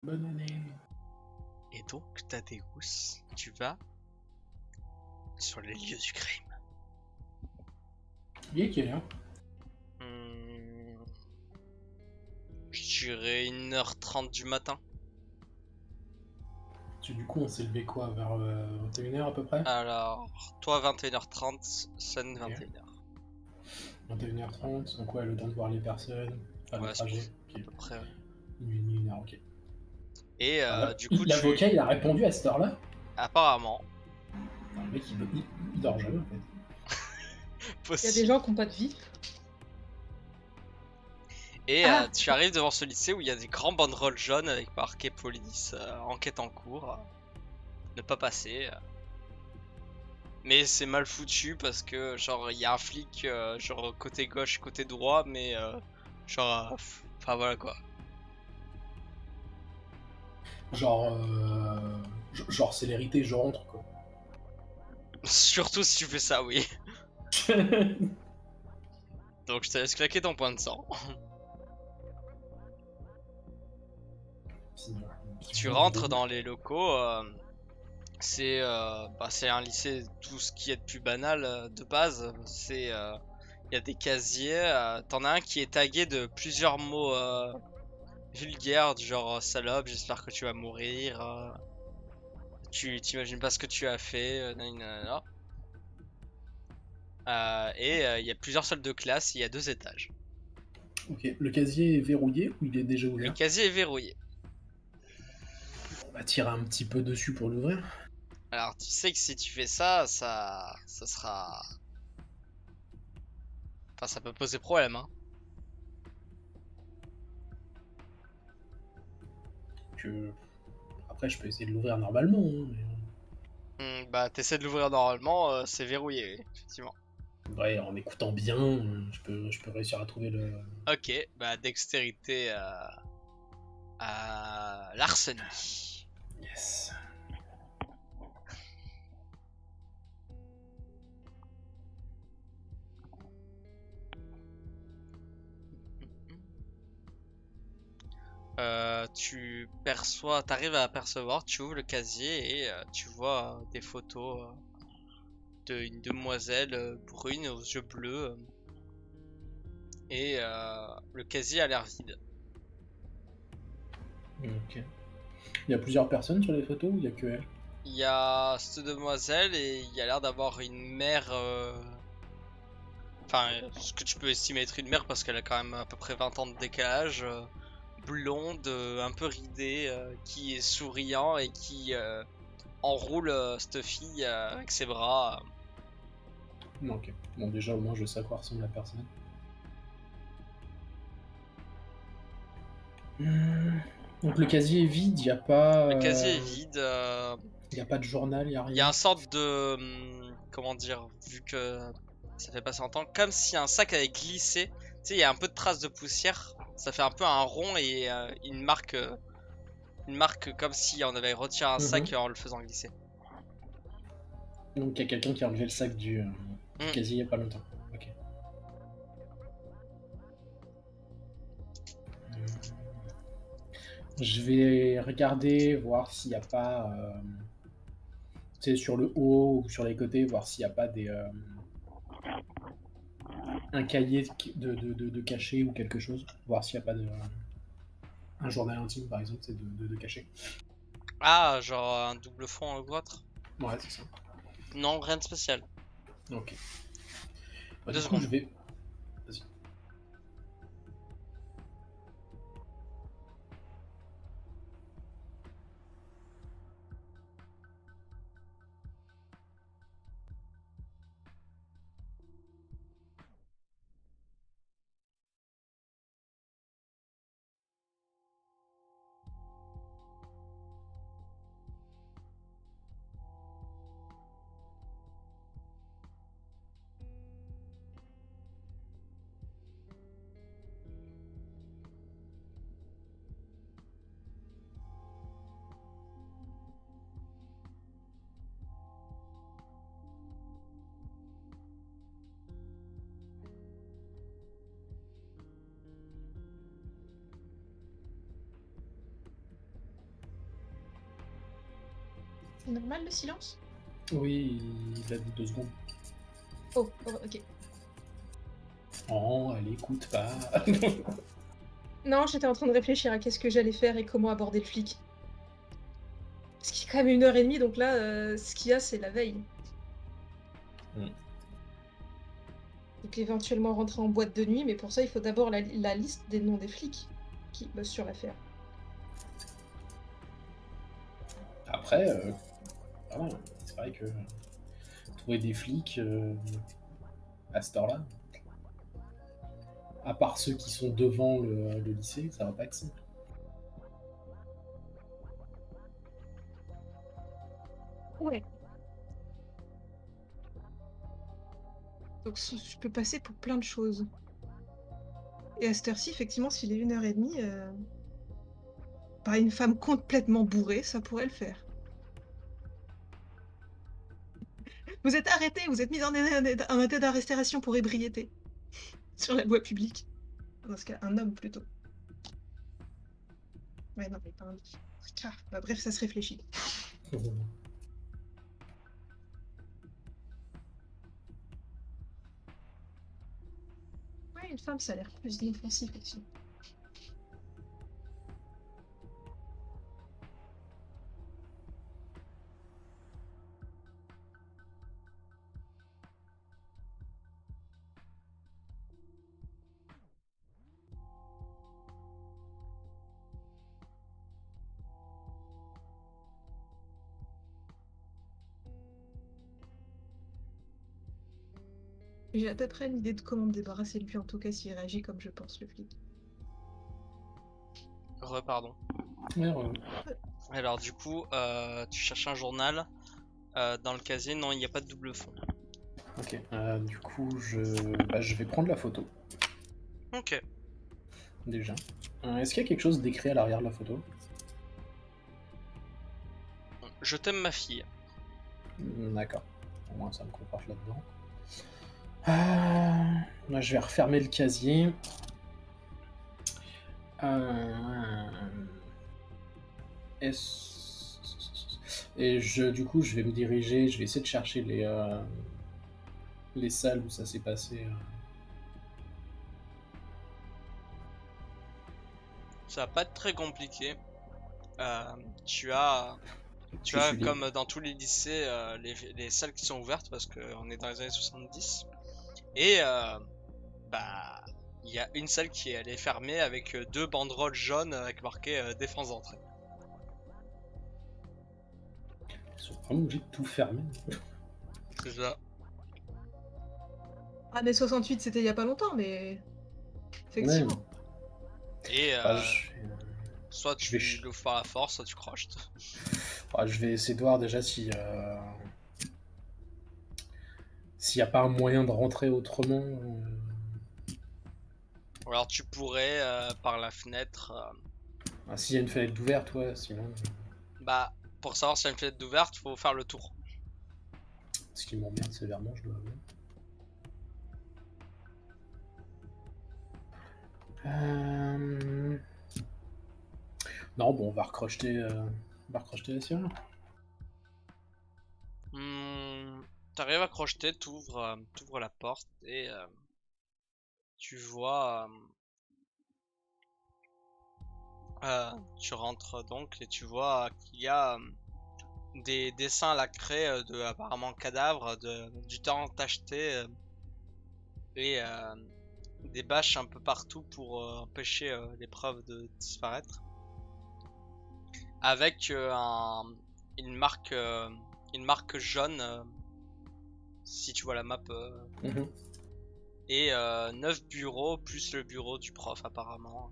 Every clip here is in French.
Bonne année. Et donc, Thaddeus, tu vas sur les lieux du crime. Il est quelle heure? Hmm, je dirais 1h30 du matin. Du coup, on s'est levé quoi, vers 21h à peu près? Alors, toi 21h30, Sun Ok. 21h. 21h30, donc ouais, le temps de voir les personnes, faire le Ouais, c'est trajet. à Ok. peu près. Ouais. Une nuit, 1 heure, ok. Et Ah, du coup, l'avocat, il a répondu à cette heure-là? apparemment, Putain, le mec, il dort jamais en fait. Il y a des possible. gens qui n'ont pas de vie. Et Ah, tu arrives devant ce lycée où il y a des grands banderoles jaunes avec marqué police, enquête en cours, ne pas passer. Mais c'est mal foutu parce que genre il y a un flic genre côté gauche, côté droit, mais genre enfin voilà quoi. Genre, genre célérité, je rentre quoi. Surtout si tu fais ça, oui. Donc je te laisse claquer ton point de sang. Sinon, Tu sinon, rentres drôle. dans les locaux, c'est un lycée, tout ce qui est de plus banal de base, c'est il y a des casiers, t'en as un qui est tagué de plusieurs mots vulgaires du genre salope, j'espère que tu vas mourir, tu t'imagines pas ce que tu as fait, nanana. Il y a plusieurs salles de classe, il y a 2 étages. Ok, le casier est verrouillé ou il est déjà Le ouvert? casier est verrouillé. On va tirer un petit peu dessus pour l'ouvrir. Alors tu sais que si tu fais ça, ça sera... Enfin ça peut poser problème hein. Que... Après, je peux essayer de l'ouvrir normalement, hein, mais... Bah t'essaies de l'ouvrir normalement, c'est verrouillé, oui, effectivement. Ouais, en écoutant bien, je peux réussir à trouver le. Ok, bah dextérité à larcenie. Yes. T'arrives à apercevoir, tu ouvres le casier et tu vois des photos d'une demoiselle brune aux yeux bleus et le casier a l'air vide. Ok. Il y a plusieurs personnes sur les photos ou il y a que elle? Il y a cette demoiselle et il y a l'air d'avoir une mère, enfin ce que tu peux estimer être une mère parce qu'elle a quand même à peu près 20 ans de décalage, blonde, un peu ridée, qui est souriant et qui enroule cette fille avec ses bras. Non, ok. Bon, déjà, au moins, je sais à quoi ressemble la personne. Hmm. Donc, le casier est vide, il n'y a pas. Le casier est vide. Il y a pas de journal, il n'y a Il y a rien. un sorte de, comment dire, vu que ça fait passer longtemps, comme si un sac avait glissé. Tu sais, il y a un peu de traces de poussière. Ça fait un peu un rond et une marque comme si on avait retiré un sac Mhm. en le faisant glisser. Donc, il y a quelqu'un qui a enlevé le sac du Hmm. casier il n'y a pas longtemps. Ok. Je vais regarder, voir s'il n'y a pas. Tu sais, sur le haut ou sur les côtés, voir s'il n'y a pas un cahier de cachet ou quelque chose. Voir s'il n'y a pas un journal intime, par exemple, c'est de cachet. Ah, genre un double fond ou autre? Ouais, c'est ça. Non, rien de spécial. Ok. Bah, Deux du coup, je secondes. vais. Vas-y. C'est normal le silence? Oui, il a dit 2 secondes. Oh, ok. Oh, elle écoute pas. Non, j'étais en train de réfléchir à qu'est-ce que j'allais faire et comment aborder le flic. Parce qu'il est quand même 1h30, donc là, ce qu'il y a, c'est la veille. Mm. Donc éventuellement rentrer en boîte de nuit, mais pour ça, il faut d'abord la liste des noms des flics qui bossent sur l'affaire. Après, voilà, c'est vrai que trouver des flics à cette heure-là, à part ceux qui sont devant le lycée, ça va pas être simple. Ouais. Donc je peux passer pour plein de choses. Et à cette heure-ci, effectivement, s'il est 1h30, bah, une femme complètement bourrée, ça pourrait le faire. Vous êtes arrêté, vous êtes mis en état d'arrestation pour ébriété sur la voie publique. Dans ce cas, un homme plutôt. Ouais, non, mais pas un lit. Ah, bah, bref, ça se réfléchit. Ouais, une femme, ça a l'air plus inoffensif aussi. J'ai à peu près l'idée de comment me débarrasser de lui, en tout cas s'il réagit comme je pense, le flic. Pardon. Ouais, Alors du coup, tu cherches un journal. Dans le casier, non, il n'y a pas de double fond. ok, du coup, je vais prendre la photo, Ok. déjà. Est-ce qu'il y a quelque chose d'écrit à l'arrière de la photo? Je t'aime ma fille. D'accord. Au moins, ça me conforte là-dedans. Moi, je vais refermer le casier. Et du coup, je vais me diriger, je vais essayer de chercher les salles où ça s'est passé. Ça va pas être très compliqué. Tu as, Parce que je suis libre. comme dans tous les lycées, les salles qui sont ouvertes parce qu'on est dans les années 70. Et bah, il y a une salle qui est fermée avec 2 banderoles jaunes avec marqué défense d'entrée. Ils sont vraiment obligés de tout fermer. C'est ça. Ah, mais 68, c'était il y a pas longtemps, mais Ouais. effectivement. Et Bah, soit je vais, tu l'ouvres par la force, soit tu croches. je vais essayer de voir déjà si s'il n'y a pas un moyen de rentrer autrement. Ou alors tu pourrais par la fenêtre. S'il y a une fenêtre ouverte, ouais, sinon. Bah, pour savoir s'il y a une fenêtre ouverte, faut faire le tour. Ce qui m'emmerde sévèrement, je dois avouer. Non, bon, on va recrocheter la serrure. T'arrives à crocheter, t'ouvres la porte et tu vois, tu rentres donc et tu vois qu'il y a des dessins à la craie de apparemment cadavres, du temps tacheté et des bâches un peu partout pour empêcher les preuves de disparaître. Avec une marque, une marque jaune, si tu vois la map. Mhm. Et 9 bureaux plus le bureau du prof apparemment.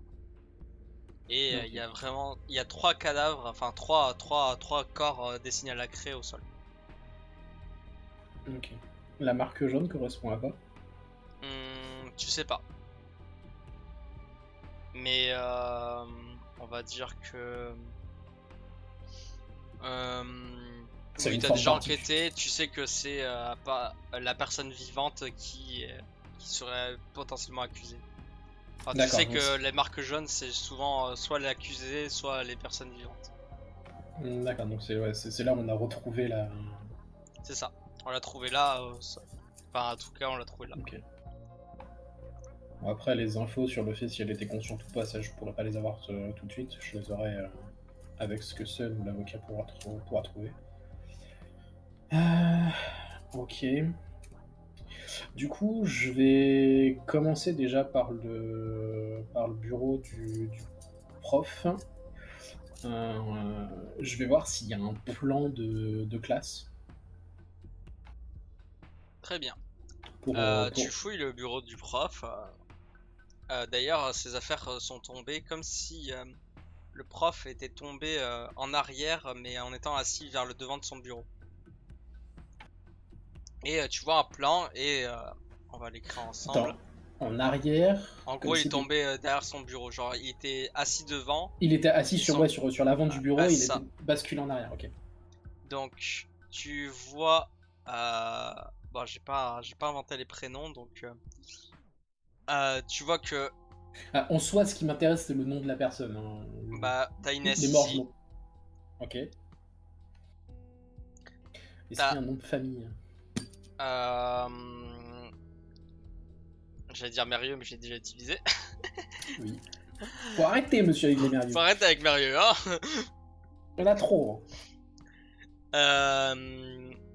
Et il Ok. y a vraiment, il y a 3 cadavres, enfin 3 corps dessinés à la craie au sol. Ok. La marque jaune correspond à quoi? Tu sais pas. Mais on va dire que C'est oui, une t'as forme déjà d'artifice. enquêté, tu sais que c'est pas la personne vivante qui serait potentiellement accusée. Enfin, tu D'accord. sais que les marques jaunes, c'est souvent soit l'accusé, soit les personnes vivantes. D'accord, donc c'est là où on a retrouvé la... C'est ça. On l'a trouvé là. Enfin, en tout cas, on l'a trouvé là. Ok. Bon, après, les infos sur le fait si elle était consciente ou pas, ça je pourrais pas les avoir tout de suite. Je les aurai avec ce que seul l'avocat pourra trouver. Ok. Du coup, je vais commencer déjà par le bureau du prof. Je vais voir s'il y a un plan de classe. Très bien. Pour... Tu fouilles le bureau du prof. D'ailleurs, ses affaires sont tombées comme si le prof était tombé en arrière, mais en étant assis vers le devant de son bureau. Et tu vois un plan et on va l'écrire ensemble. Attends, en arrière. En comme gros, il est si- tombé derrière son bureau. Genre, il était assis devant. Il était assis Ils sur, sont- sur l'avant du bureau, bah, il c'est ça. était basculé en arrière, ok. Donc, tu vois. Bon, j'ai pas inventé les prénoms, donc. Tu vois que. Ah, en soi, ce qui m'intéresse, c'est le nom de la personne. Hein. Bah, t'as Inès Les morts, ici. non. Ok. Est-ce qu'il y T'as. a un nom de famille? J'allais dire Mérieux, mais j'ai déjà utilisé. Oui. Faut arrêter, monsieur, avec les merveilles. Faut arrêter avec Mérieux, hein. Il y en a trop.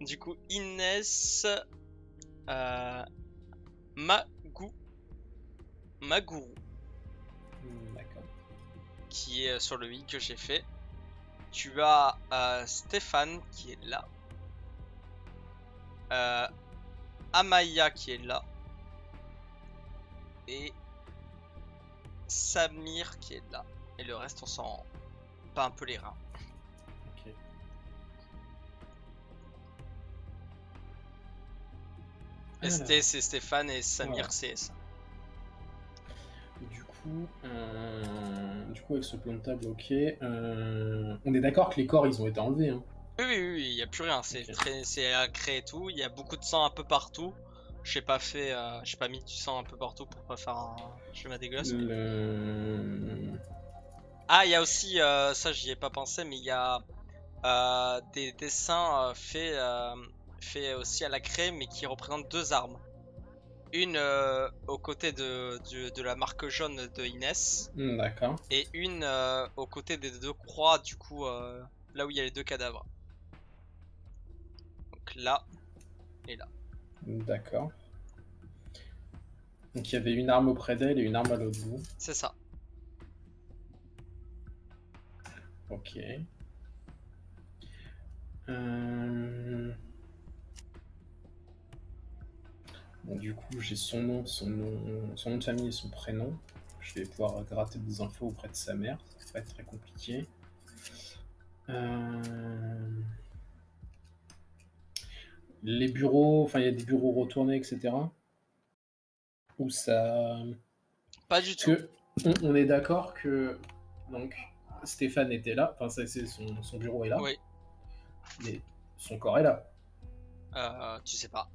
Du coup, Inès. Magourou. D'accord. Qui est sur le i que j'ai fait. Tu as Stéphane qui est là. Amaya qui est là. Et Samir qui est là. Et le reste, on s'en bat un peu les reins. Ok. ST c'est Stéphane et Samir Voilà. c'est ça. Du coup, avec ce plan de table, ok. On est d'accord que les corps, ils ont été enlevés. Hein. Oui, il n'y a plus rien. C'est à créer et tout. Il y a beaucoup de sang un peu partout. J'ai pas mis du sang un peu partout pour pas faire un schéma dégueulasse. Ah, il y a aussi, ça j'y ai pas pensé, mais il y a des dessins faits aussi à la craie, mais qui représentent deux armes. Une aux côtés de la marque jaune de Inès. D'accord. Et une aux côtés des deux croix, du coup, là où il y a les deux cadavres. Donc là et là. D'accord. Donc il y avait une arme auprès d'elle et une arme à l'autre bout. C'est ça. Ok. Bon, du coup, j'ai son nom de famille et son prénom. Je vais pouvoir gratter des infos auprès de sa mère. Ça va être très compliqué. Les bureaux, enfin, il y a des bureaux retournés, etc. Où ça. Pas du Parce tout. que on est d'accord que donc Stéphane était là, enfin c'est son bureau est là. Oui. Mais son corps est là. Tu sais pas.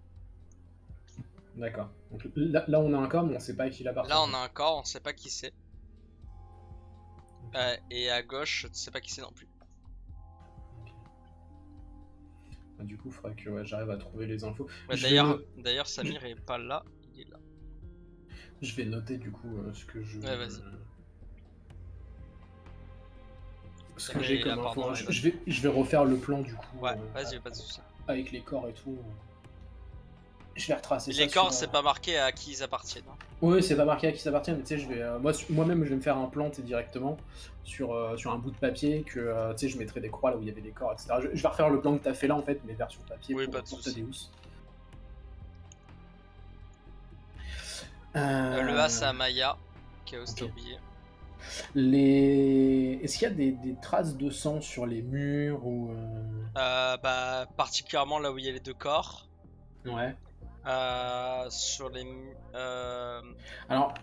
D'accord. Donc là, on a un corps, mais on sait pas à qui il appartient. Là on a un corps, on sait pas qui c'est. Et à gauche, tu sais pas qui c'est non plus. Du coup, il faudrait que j'arrive à trouver les infos. Ouais, d'ailleurs, Samir est pas là, il est là. Je vais noter du coup ce que je. Ouais, vas-y. Ce que j'ai comme info. Je vais refaire le plan du coup. Ouais, vas-y, pas de soucis. Avec les corps et tout. Je vais retracer ça. Les corps, c'est pas marqué à qui ils appartiennent. Hein. Oui, c'est pas marqué à qui ça appartient, mais tu sais, je vais moi-même, je vais me faire un plan directement sur un bout de papier que tu sais, je mettrai des croix là où il y avait des corps, etc. Je vais refaire le plan que t'as fait là en fait, mais version papier Oui, pour, pas de pour soucis. Thaddeus. Le A, c'est Amaya, qui a aussi Ok. oublié. Est-ce qu'il y a des traces de sang sur les murs ou Bah, particulièrement là où il y a les deux corps. Ouais. Sur les. Alors,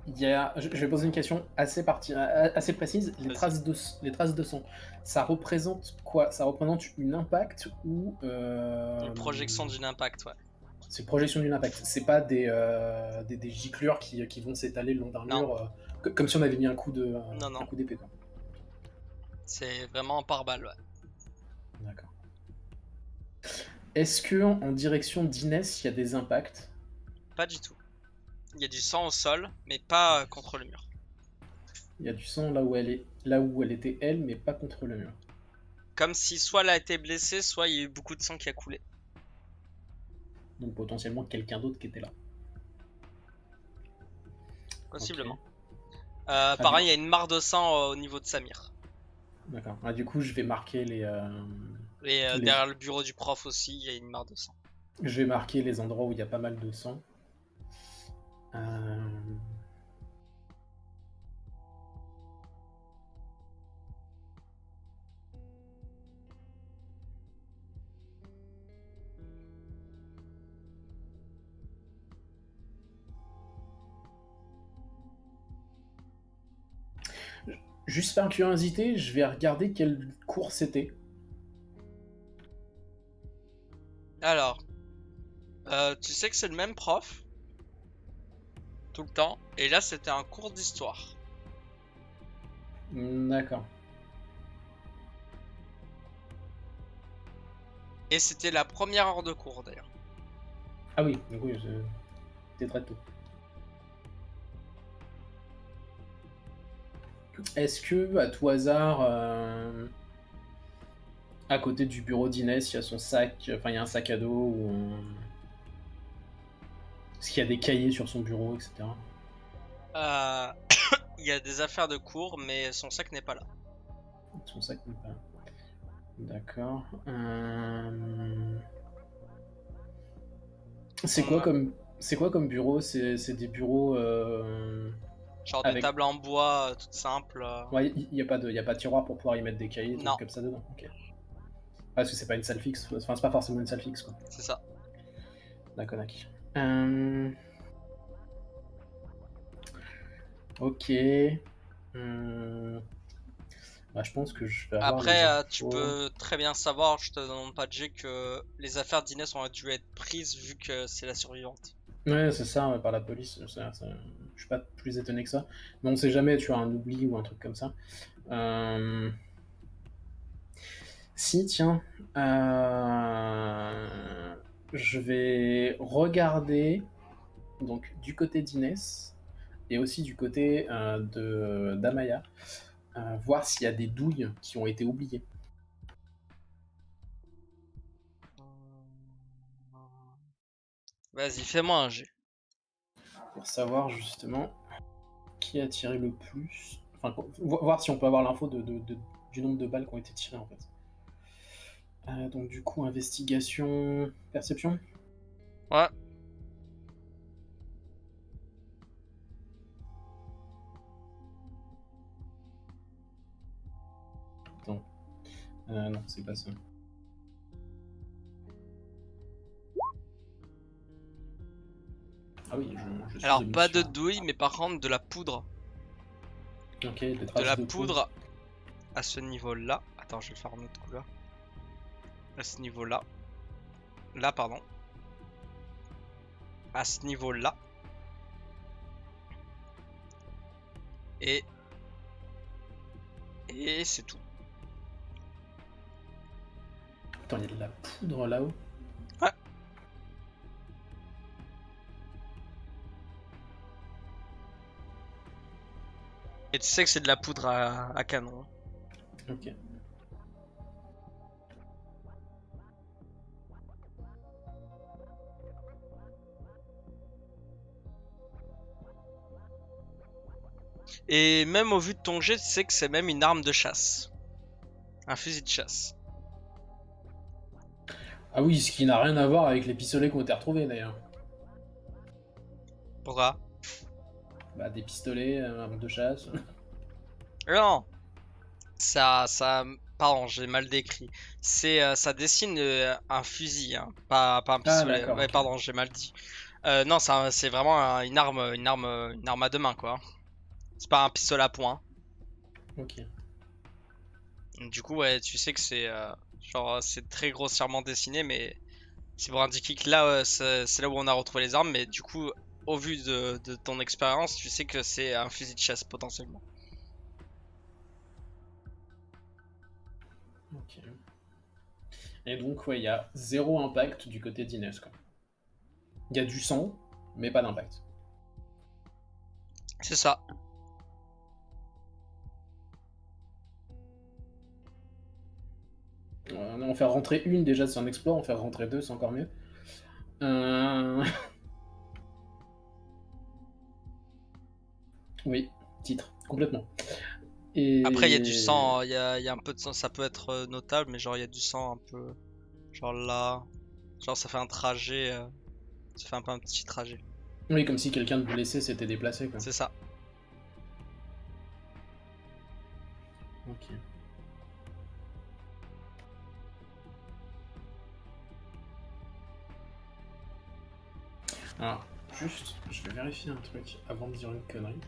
je vais poser une question assez précise. Les traces de sang, ça représente quoi? Ça représente une impact ou Une projection d'une impact, ouais. C'est projection d'une impact. C'est pas des giclures qui vont s'étaler le long d'un Non. mur, comme si on avait mis un coup Non. d'épée. Quoi. C'est vraiment par balle, ouais. D'accord. Est-ce que en direction d'Inès, il y a des impacts? Pas du tout. Il y a du sang au sol, mais pas contre le mur. Il y a du sang là où elle était elle, mais pas contre le mur. Comme si soit elle a été blessée, soit il y a eu beaucoup de sang qui a coulé. Donc potentiellement quelqu'un d'autre qui était là. Possiblement. Ok. Pareil, il y a une mare de sang au niveau de Samir. D'accord. Ah, du coup, je vais marquer les. Et derrière le bureau du prof aussi, il y a une mare de sang. Je vais marquer les endroits où il y a pas mal de sang. Juste par curiosité, je vais regarder quel cours c'était. Alors, tu sais que c'est le même prof tout le temps, et là c'était un cours d'histoire. D'accord. Et c'était la première heure de cours d'ailleurs. Ah oui, donc oui, c'était très tôt. Est-ce que, à tout hasard, à côté du bureau d'Inès, il y a son sac, enfin il y a un sac à dos ou est-ce qu'il y a des cahiers sur son bureau, etc. Il y a des affaires de cours, mais son sac n'est pas là. Son sac n'est pas là. D'accord. C'est quoi comme bureau? C'est des bureaux Genre avec... des tables en bois, toutes simples. Ouais, il n'y a pas de tiroir pour pouvoir y mettre des cahiers, des Non. trucs comme ça dedans. Ok. Parce que c'est pas une salle fixe. Enfin, c'est pas forcément une salle fixe, quoi. C'est ça. D'accord, d'accord. Ok. Bah, je pense que je vais avoir les Après, tu infos. peux très bien savoir, je te demande pas de jet, que les affaires d'Inès ont dû être prises vu que c'est la survivante. Ouais, c'est ça, ouais, par la police. Je suis pas plus étonné que ça. Mais on sait jamais, tu as un oubli ou un truc comme ça. Si, tiens. Je vais regarder donc du côté d'Inès et aussi du côté d'Amaya, voir s'il y a des douilles qui ont été oubliées. Vas-y, fais-moi un jet. Pour savoir justement qui a tiré le plus. Enfin, voir si on peut avoir l'info du nombre de balles qui ont été tirées en fait. Donc du coup, investigation, perception. Ouais. Attends. Non, c'est pas ça. Ah oui, je suis Alors, pas de omniscient. douille, mais par contre de la poudre. Ok, les De traces la de poudre à ce niveau-là. Attends, je vais faire une autre couleur. À ce niveau-là. Là, pardon. À ce niveau-là. Et c'est tout. Attends, il y a de la poudre là-haut. Ouais. Et tu sais que c'est de la poudre à canon. Ok. Et même au vu de ton jet, tu sais que c'est même une arme de chasse. Un fusil de chasse. Ah oui, ce qui n'a rien à voir avec les pistolets qui ont été retrouvés d'ailleurs. Pourquoi? Bah des pistolets, armes de chasse. Non. Ça, pardon, j'ai mal décrit. Ça dessine un fusil, hein, pas un Ah pistolet. d'accord. Ouais, Ok. pardon, j'ai mal dit. Non, c'est vraiment une arme à deux mains, quoi. C'est pas un pistolet à point. Ok. Du coup, ouais, tu sais que c'est très grossièrement dessiné, mais c'est pour indiquer que là, c'est là où on a retrouvé les armes. Mais du coup, au vu de ton expérience, tu sais que c'est un fusil de chasse potentiellement. Ok. Et donc, ouais, il y a 0 impact du côté d'Inès, quoi. Il y a du sang, mais pas d'impact. C'est ça. En faire rentrer une, déjà, c'est un exploit. En faire rentrer 2, c'est encore mieux. Oui, titre, complètement. Et... Après, il y a du sang, il y a un peu de sang, ça peut être notable, mais genre, il y a du sang un peu. Genre là. Genre, ça fait un trajet. Ça fait un peu un petit trajet. Oui, comme si quelqu'un de blessé s'était déplacé, quoi. C'est ça. Ok. Alors, juste, je vais vérifier un truc avant de dire une connerie.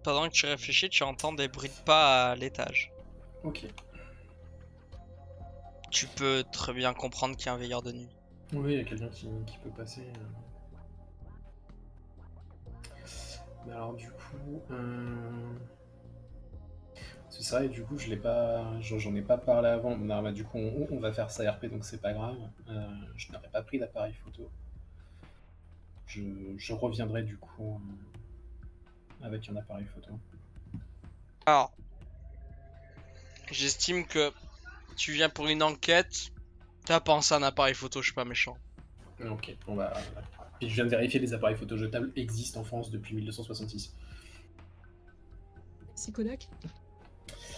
Pendant que tu réfléchis, tu entends des bruits de pas à l'étage. Ok. Tu peux très bien comprendre qu'il y a un veilleur de nuit. Oui, il y a quelqu'un qui peut passer. Mais alors, du coup... C'est ça, et du coup, je l'ai pas... j'en ai pas parlé avant. Non, bah, du coup, on va faire ça RP, donc c'est pas grave. Je n'aurais pas pris d'appareil photo. Je reviendrai, du coup, avec un appareil photo. Alors, j'estime que tu viens pour une enquête. T'as pensé à un appareil photo, je suis pas méchant. Ok, bon bah... Et je viens de vérifier, les appareils photo jetables existent en France depuis 1266. C'est Kodak.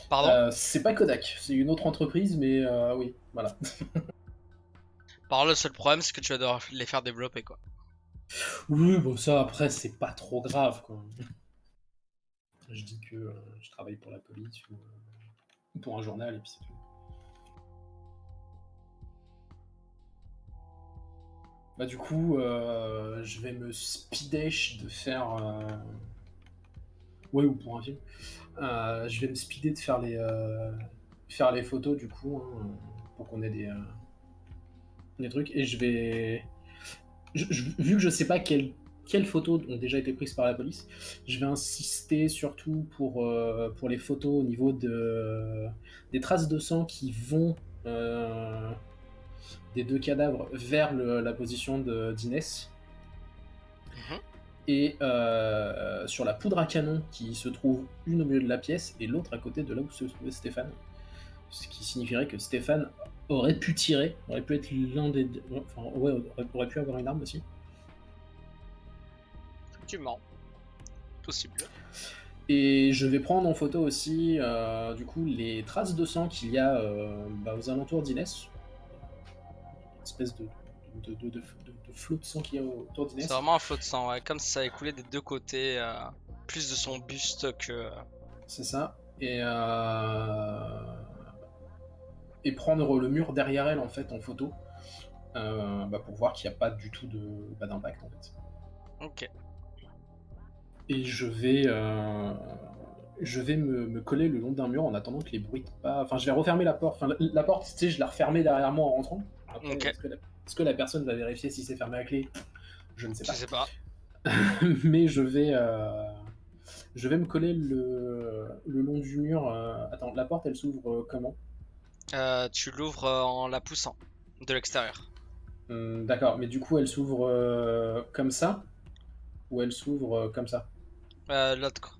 Pardon? C'est pas Kodak, c'est une autre entreprise, mais oui, voilà. Par là, le seul problème, c'est que tu vas devoir les faire développer, quoi. Oui, bon ça après c'est pas trop grave quoi. Je dis que je travaille pour la police ou pour un journal et puis c'est tout. Bah du coup je vais me speedesh de faire ouais ou pour un film. Je vais me speeder de faire les photos du coup hein, pour qu'on ait des trucs et je vais vu que je sais pas quelles photos ont déjà été prises par la police, je vais insister surtout pour les photos au niveau des traces de sang qui vont des 2 cadavres vers la position d'Inès. Mhm. Et sur la poudre à canon qui se trouve une au milieu de la pièce et l'autre à côté de là où se trouvait Stéphane. Ce qui signifierait que Stéphane aurait pu tirer, aurait pu être l'un des deux. Enfin, ouais, aurait pu avoir une arme aussi. Effectivement. Possible. Et je vais prendre en photo aussi, du coup, les traces de sang qu'il y a aux alentours d'Inès. Une espèce de flot de sang qu'il y a autour C'est d'Inès. vraiment un flot de sang, ouais. Comme si ça avait coulé des deux côtés. Plus de son buste que. C'est ça. Et prendre le mur derrière elle, en fait, en photo. Pour voir qu'il n'y a pas du tout d'impact, en fait. Ok. Et je vais me coller le long d'un mur en attendant que les bruits de pas. Enfin, je vais refermer la porte. Enfin, la porte, tu sais, je la refermais derrière moi en rentrant. Après, Ok. est-ce que la personne va vérifier si c'est fermé à clé? Je ne sais Je pas. sais pas. Mais je vais me coller le long du mur. Attends, la porte, elle s'ouvre comment? Tu l'ouvres en la poussant de l'extérieur. D'accord, mais du coup, elle s'ouvre comme ça? Ou elle s'ouvre comme ça? L'autre.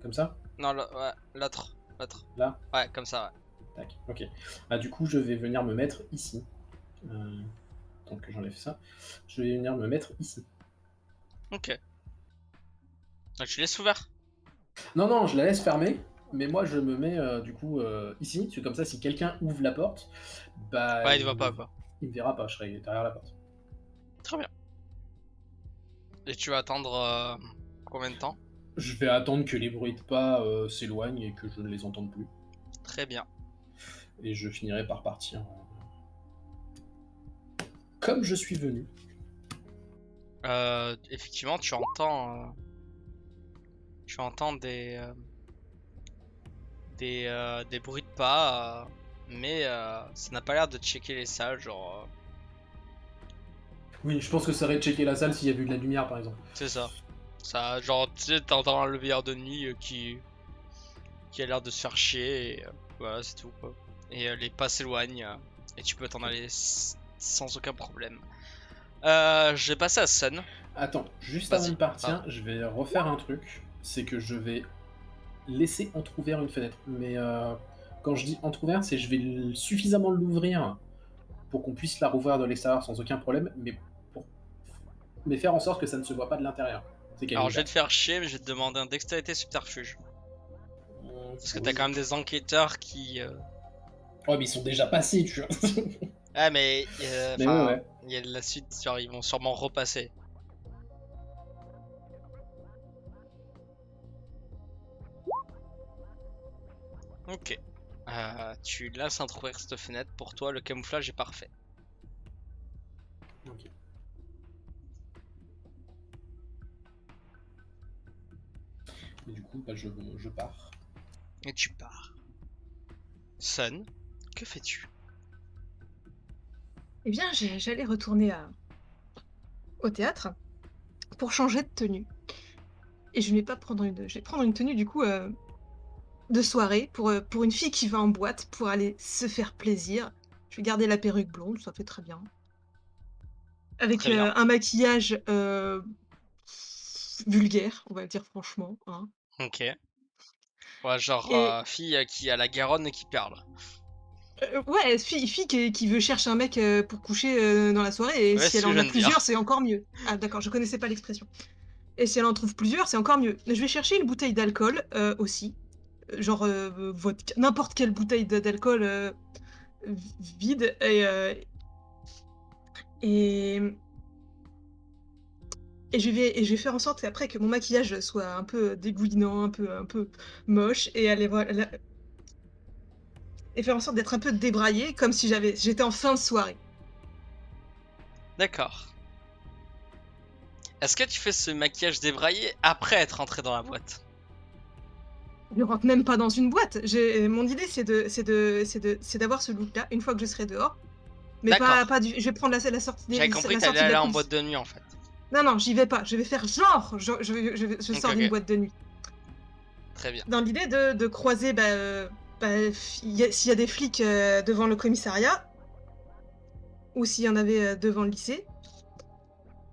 Comme ça? Non, ouais, l'autre. L'autre. Là? Ouais, comme ça, ouais. Tac, ok. Du coup, je vais venir me mettre ici. Tant que j'enlève ça, je vais venir me mettre ici. Ok. Donc tu laisses ouvert. Non, non, je la laisse fermer, mais moi je me mets du coup ici, parce que comme ça, si quelqu'un ouvre la porte, bah Ouais, il ne voit pas, quoi. il me verra pas, je serai derrière la porte. Très bien. Et tu vas attendre combien de temps? Je vais attendre que les bruits de pas s'éloignent et que je ne les entende plus. Très bien. Et je finirai par partir comme je suis venu. Effectivement, tu entends des bruits de pas, mais ça n'a pas l'air de checker les salles, genre. Oui, je pense que ça aurait checké la salle s'il y avait eu de la lumière, par exemple. C'est ça. Ça, genre, tu sais, t'entends un veilleur de nuit qui a l'air de se faire chier, et voilà, c'est tout quoi. Et les pas s'éloignent, et tu peux t'en aller sans aucun problème. Je vais passer à Sun. Attends, juste Vas-y, avant de partir, pardon. je vais refaire un truc. C'est que je vais laisser entrouvert une fenêtre. Mais quand je dis entrouvert, c'est je vais suffisamment l'ouvrir pour qu'on puisse la rouvrir de l'extérieur sans aucun problème, pour... mais faire en sorte que ça ne se voit pas de l'intérieur. C'est qu'elle est Alors, je vais te ouverte. faire chier, mais je vais te demander un dextérité subterfuge. Parce que t'as Oui. quand même des enquêteurs qui. Oh, mais ils sont déjà passés, tu vois. Ah, mais. Mais ouais, Enfin, ouais. il y a la suite, genre, ils vont sûrement repasser. Ok. Tu laisses entrouvrir cette fenêtre. Pour toi, le camouflage est parfait. Ok. Et du coup, bah, je pars. Et tu pars. Sun, que fais-tu? Eh bien, j'allais retourner au théâtre pour changer de tenue. Et je ne vais pas prendre je vais prendre une tenue du coup de soirée pour une fille qui va en boîte pour aller se faire plaisir. Je vais garder la perruque blonde, ça fait très bien. Avec Très bien. un maquillage vulgaire, on va le dire franchement, hein. Ok. Ouais, genre, Et fille qui a la Garonne et qui parle. ouais, fille qui veut chercher un mec pour coucher dans la soirée, et Ouais, si c'est ce elle que je en a viens de plusieurs, dire. c'est encore mieux. Ah d'accord, je connaissais pas l'expression. Et si elle en trouve plusieurs, c'est encore mieux. Je vais chercher une bouteille d'alcool aussi. Genre vodka, n'importe quelle bouteille d'alcool vide et, et je vais faire en sorte après que mon maquillage soit un peu dégoulinant, un peu moche et aller voilà, et faire en sorte d'être un peu débraillée comme si j'étais en fin de soirée. D'accord. Est-ce que tu fais ce maquillage débraillé après être entré dans la boîte? Je rentre même pas dans une boîte. Mon idée c'est d'avoir ce look-là une fois que je serai dehors, mais D'accord. pas du je vais prendre la sortie J'avais compris la que t'allais sortie de aller la en course. boîte de nuit en fait. Non, non, j'y vais pas. Je vais faire genre, je Ok, sors d'une ok. boîte de nuit. Très bien. Dans l'idée de croiser, s'il y a des flics, devant le commissariat ou s'il y en avait, devant le lycée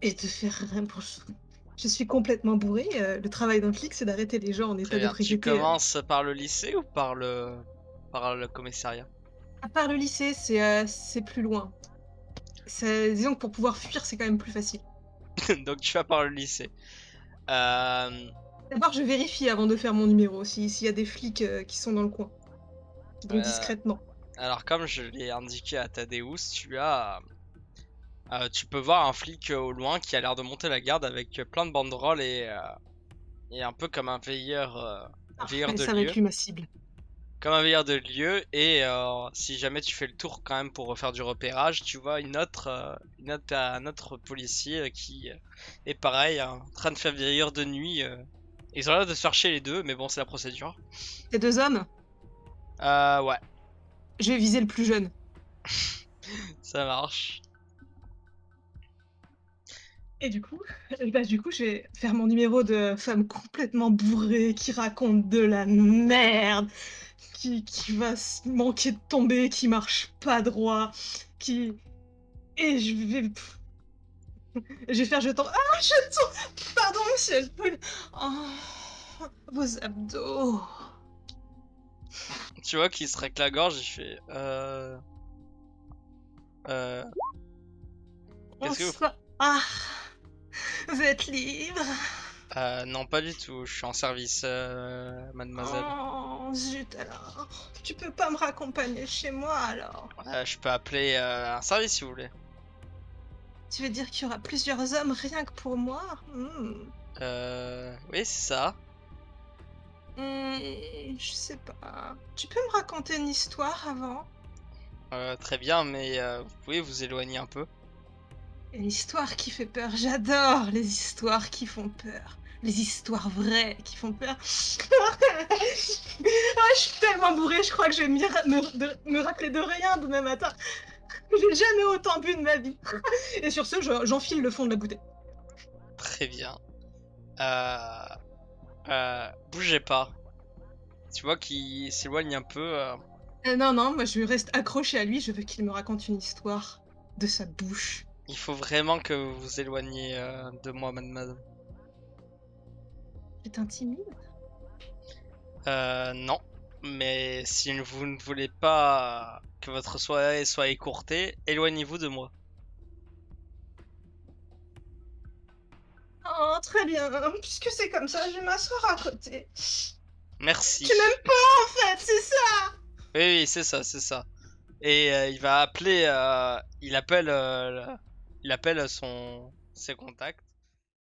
et de faire je suis complètement bourrée, le travail d'un flic, c'est d'arrêter les gens en Très état bien. Tu d'ébriété, commences par le lycée ou par le commissariat? à part le lycée, c'est plus loin. Disons que pour pouvoir fuir, c'est quand même plus facile. Donc tu vas par le lycée. Euh, D'abord, je vérifie avant de faire mon numéro, s'il y a des flics, qui sont dans le coin, donc euh, discrètement. alors comme je l'ai indiqué à Thaddeus, tu peux voir un flic au loin qui a l'air de monter la garde avec plein de banderoles et un peu comme un veilleur Parfait, de ça va lieu. être lui ma cible. Comme un veilleur de lieu, et si jamais tu fais le tour quand même pour faire du repérage, tu vois un autre policier qui est pareil, en train de faire veilleur de nuit. Ils ont l'air de se faire chier les deux, mais bon, c'est la procédure. Ces 2 hommes, Ouais, je vais viser le plus jeune. ça marche. Et du coup, je vais faire mon numéro de femme complètement bourrée, qui raconte de la merde, qui va manquer de tomber, qui marche pas droit, qui et je vais faire je tombe. Ah, je tombe. Pardon, monsieur le brûle. Oh, vos abdos. Tu vois qu'il se règle la gorge, il fait euh, On qu'est-ce que vous... ça. Ah, vous êtes libre. Non, pas du tout, je suis en service, mademoiselle. Oh, zut alors. Tu peux pas me raccompagner chez moi alors? Je peux appeler un service si vous voulez. Tu veux dire qu'il y aura plusieurs hommes rien que pour moi? Oui, c'est ça. Je sais pas. Tu peux me raconter une histoire avant? Très bien, mais vous pouvez vous éloigner un peu. Et l'histoire qui fait peur, j'adore les histoires qui font peur. Les histoires vraies qui font peur. Ah, je suis tellement bourrée, je crois que je vais me rappeler de rien demain matin. J'ai jamais autant bu de ma vie. Et sur ce, j'enfile le fond de la bouteille. Très bien. Bougez pas. Tu vois qu'il s'éloigne un peu. Non, non, moi je reste accrochée à lui, je veux qu'il me raconte une histoire de sa bouche. Il faut vraiment que vous vous éloigniez de moi, mademoiselle. C'est intimide. Non. Mais si vous ne voulez pas que votre soirée soit écourtée, éloignez-vous de moi. Oh, très bien, puisque c'est comme ça, je vais m'asseoir à côté. Merci. Tu m'aimes pas en fait, c'est ça. Oui, oui, c'est ça, c'est ça. Et il va appeler, il appelle ses contacts.